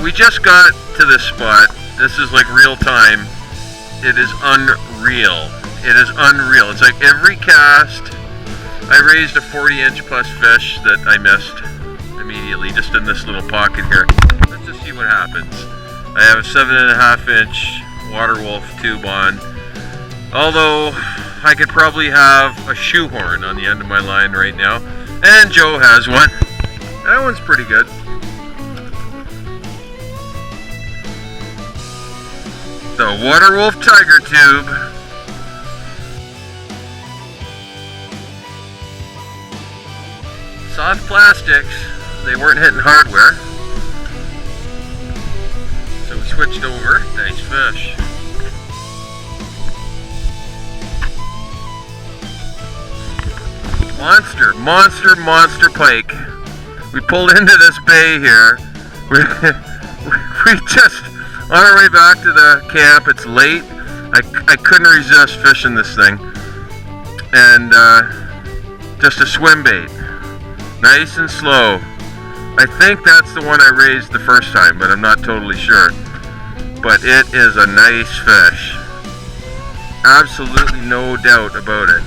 we just got to this spot. This is like real time. It is unreal. It is unreal. It's like every cast, I raised a 40-inch plus fish that I missed immediately, just in this little pocket here. Let's just see what happens. I have a 7.5-inch water wolf tube on. Although I could probably have a shoehorn on the end of my line right now. And Joe has one. That one's pretty good. The water wolf tiger tube. Soft plastics. They weren't hitting hardware. So we switched over. Nice fish. Monster pike. We pulled into this bay here. We just, on our way back to the camp, it's late. I couldn't resist fishing this thing. And just a swim bait. Nice and slow. I think that's the one I raised the first time, but I'm not totally sure. But it is a nice fish. Absolutely no doubt about it.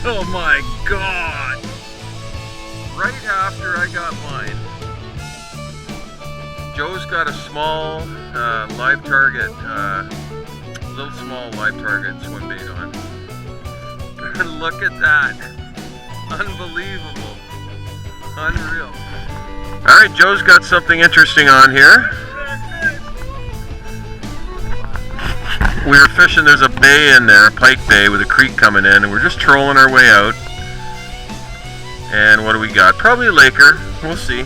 Oh my God! Right after I got mine, Joe's got a small live target, little small live target swim bait on. Look at that! Unbelievable! Unreal! Alright, Joe's got something interesting on here. We were fishing, there's a bay in there, a pike bay with a creek coming in, and we're just trolling our way out. And what do we got? Probably a laker, we'll see.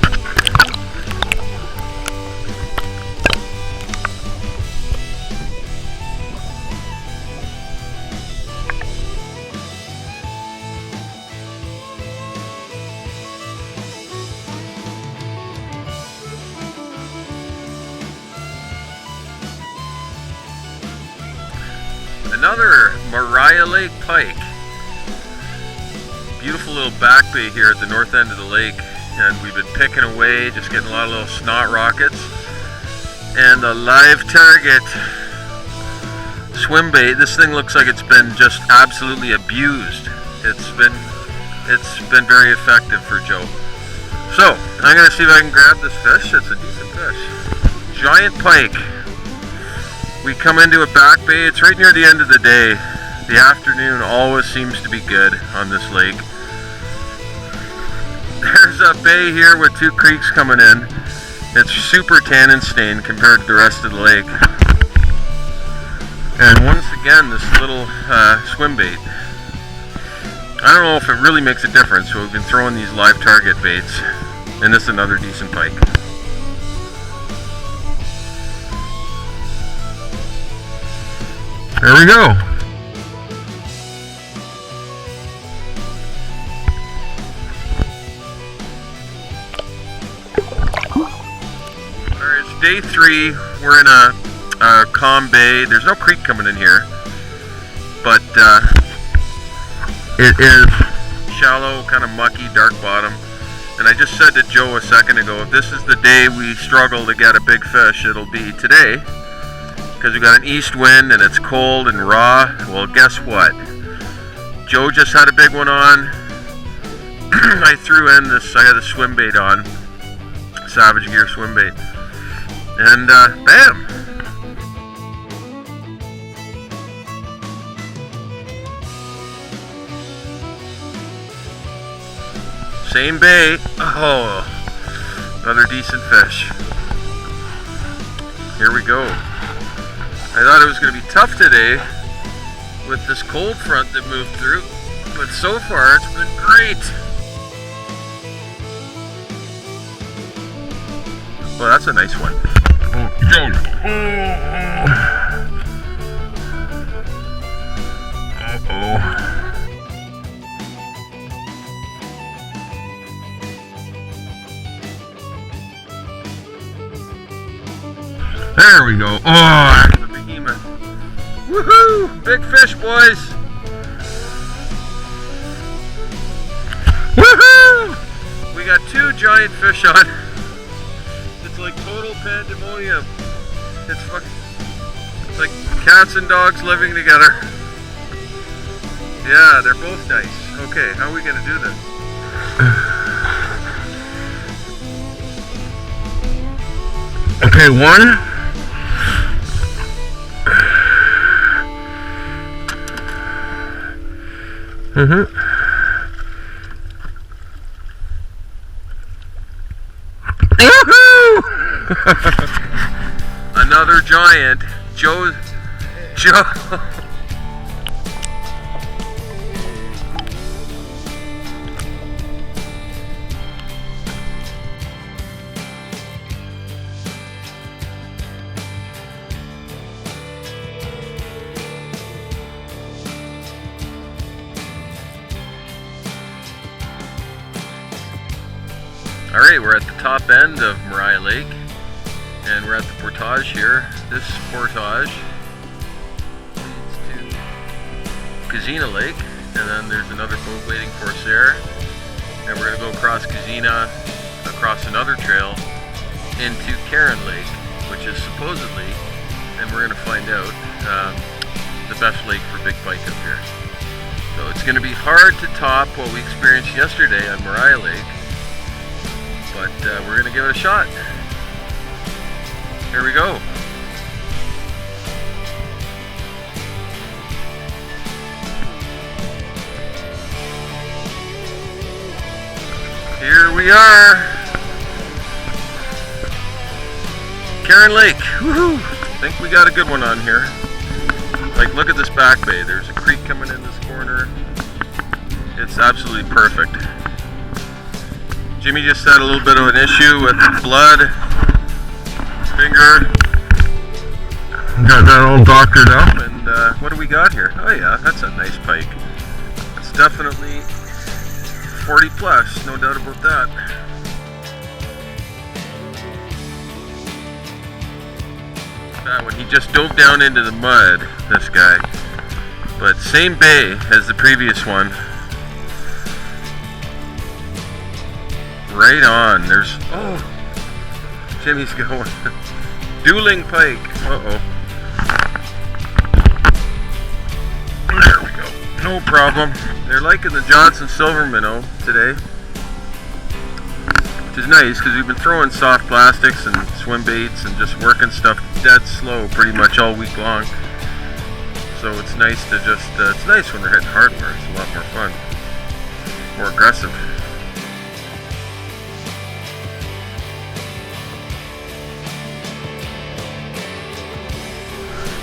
Another Mariah Lake pike. Beautiful little back bay here at the north end of the lake, and we've been picking away, just getting a lot of little snot rockets. And the live target swim bait, this thing looks like it's been just absolutely abused. It's been very effective for Joe. So I'm gonna see if I can grab this fish. It's a decent fish. Giant pike. We come into a back bay. It's right near the end of the day. The afternoon always seems to be good on this lake. There's a bay here with two creeks coming in. It's super tannin stained compared to the rest of the lake. And once again, this little swim bait. I don't know if it really makes a difference, so we've been throwing these live target baits. And this is another decent pike. There we go. Alright, it's day 3. We're in a calm bay. There's no creek coming in here, but it is shallow, kind of mucky, dark bottom. And I just said to Joe a second ago, if this is the day we struggle to get a big fish, it'll be today. Because we got an east wind and it's cold and raw. Well, guess what? Joe just had a big one on. I threw in this, I had a swim bait on. Savage Gear swim bait. And bam! Same bay. Oh, another decent fish. Here we go. I thought it was going to be tough today with this cold front that moved through, but so far it's been great. Well, that's a nice one. Oh, Joe. Uh-oh. There we go. Oh, the behemoth. Woohoo! Big fish, boys! Woohoo! We got 2 giant fish on. It's like total pandemonium. It's fucking... It's like cats and dogs living together. Yeah, they're both nice. Okay, how are we gonna do this? Okay, 1. Another giant. Joe. Alright, we're at the top end of Mariah Lake, and we're at the portage here. This portage leads to Kazina Lake, and then there's another boat waiting for us there. And we're going to go across Kazina, across another trail, into Karen Lake, which is supposedly, and we're going to find out, the best lake for big pike up here. So it's going to be hard to top what we experienced yesterday on Mariah Lake, but we're going to give it a shot. Here we go. Here we are. Karen Lake. Woohoo! I think we got a good one on here. Like, look at this back bay. There's a creek coming in this corner. It's absolutely perfect. Jimmy just had a little bit of an issue with blood. Finger. Got that all doctored up. And what do we got here? Oh yeah, that's a nice pike. It's definitely 40 plus, no doubt about that. That one, he just dove down into the mud, this guy. But same bay as the previous one. Right on. There's, oh, Jimmy's going. Dueling pike. Uh-oh. There we go. No problem. They're liking the Johnson silver minnow today, which is nice because we've been throwing soft plastics and swim baits and just working stuff dead slow pretty much all week long. So it's nice to just, it's nice when they're hitting hardware. It's a lot more fun, more aggressive.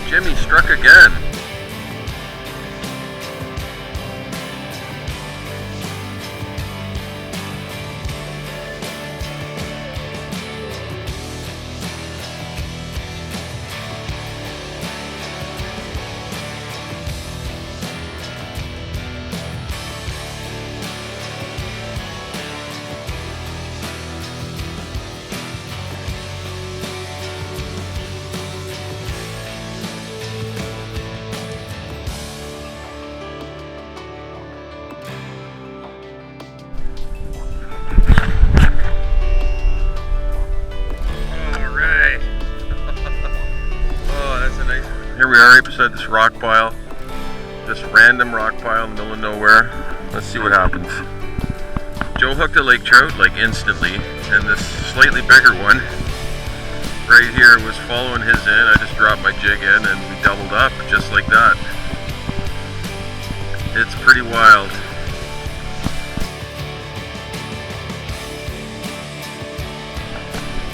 Jimmy struck again. Here we are right beside this rock pile, this random rock pile in the middle of nowhere. Let's see what happens. Joe hooked a lake trout like instantly, and this slightly bigger one right here was following his in. I just dropped my jig in and we doubled up just like that. It's pretty wild.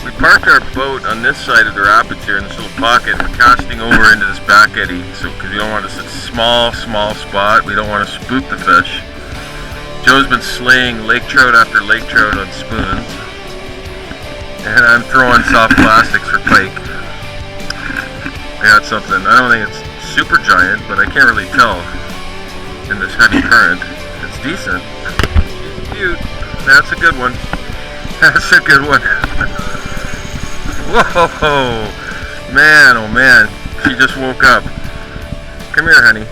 We parked our boat on this side of the rapids here in this little pocket. We're casting over into this back eddy, so because we don't want to sit small spot, we don't want to spook the fish. Joe's been slaying lake trout after lake trout on spoons, and I'm throwing soft plastics for pike. I got something. I don't think it's super giant, but I can't really tell in this heavy current. It's decent. She's cute. That's a good one. That's a good one. Whoa, man, oh man, she just woke up. Come here, honey.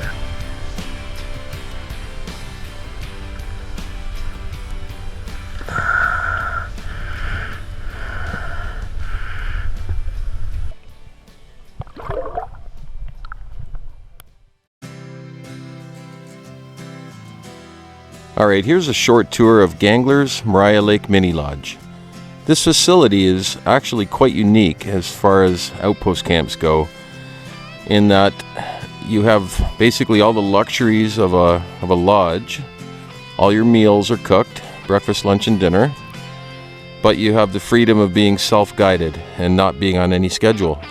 Alright, here's a short tour of Gangler's Maria Lake Mini Lodge. This facility is actually quite unique as far as outpost camps go, in that you have basically all the luxuries of a lodge. All your meals are cooked, breakfast, lunch, and dinner, but you have the freedom of being self-guided and not being on any schedule.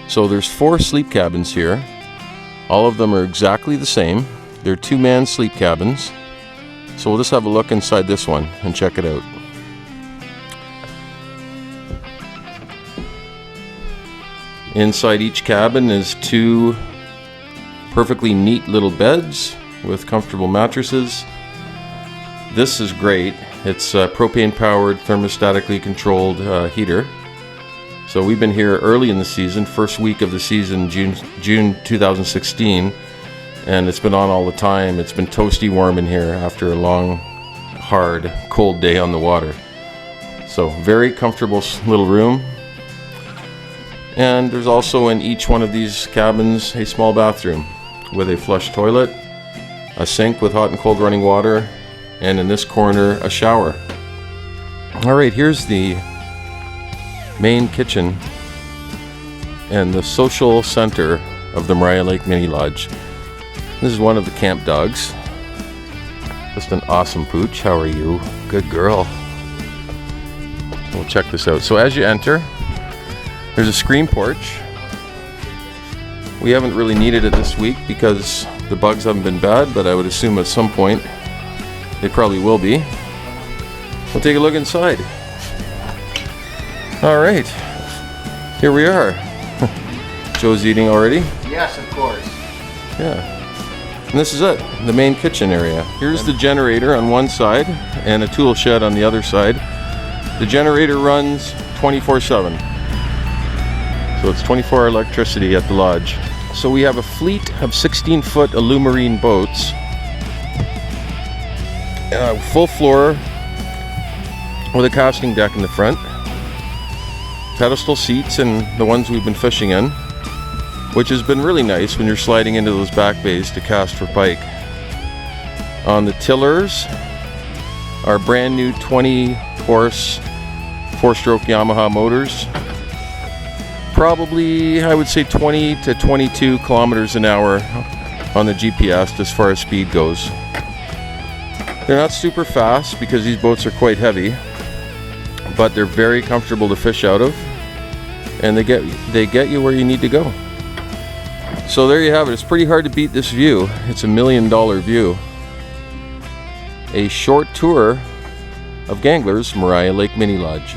So there's 4 sleep cabins here. All of them are exactly the same. They're 2-man sleep cabins. So we'll just have a look inside this one and check it out. Inside each cabin is 2 perfectly neat little beds with comfortable mattresses. This is great. It's a propane powered, thermostatically controlled heater. So we've been here early in the season, first week of the season, June 2016. And it's been on all the time. It's been toasty warm in here after a long, hard, cold day on the water. So very comfortable little room. And there's also in each one of these cabins a small bathroom with a flush toilet, a sink with hot and cold running water, and in this corner a shower. Alright, here's the main kitchen and the social center of the Maria Lake Mini Lodge. This is one of the camp dogs. Just an awesome pooch. How are you? Good girl. We'll check this out. So as you enter, there's a screen porch. We haven't really needed it this week because the bugs haven't been bad, but I would assume at some point they probably will be. We'll take a look inside. Alright, here we are. Joe's eating already? Yes, of course. Yeah. And this is it, the main kitchen area. Here's the generator on one side and a tool shed on the other side. The generator runs 24/7. So it's 24-hour electricity at the lodge. So we have a fleet of 16-foot Alumarine boats. Full floor with a casting deck in the front. Pedestal seats and the ones we've been fishing in, which has been really nice when you're sliding into those back bays to cast for pike. On the tillers are brand new 20-horse 4-stroke Yamaha motors. Probably, I would say 20 to 22 kilometers an hour on the GPS as far as speed goes. They're not super fast because these boats are quite heavy, but they're very comfortable to fish out of, and they get you where you need to go. So there you have it. It's pretty hard to beat this view. It's $1 million view. A short tour of Gangler's Maria Lake Mini Lodge.